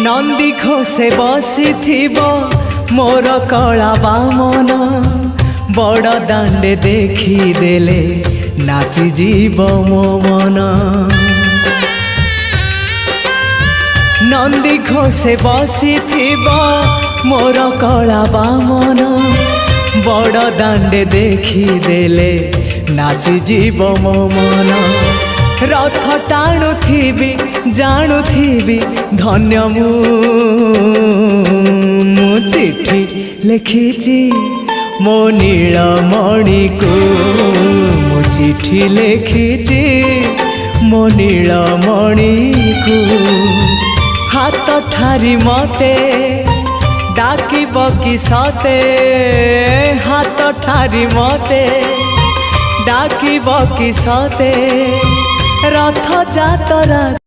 नंदी घोषे बसी मोर कला बामन बड़ दांडे देखी देले नाची जीव मो मन। नंदी घोषे बसी मोर कला बामन बड़ दांडे देखी देले नाची जीव मो मन। रथ टाणुथिबी जाणुथिबी धन्य मु चिठी लिखिची मो नीलमणि को मु चिठी लिखिची मो नीलमणि को। हाथ ठारी मते डाकिब कि सते हाथ ठारी मते डाकिब कि सते रथ जातरा।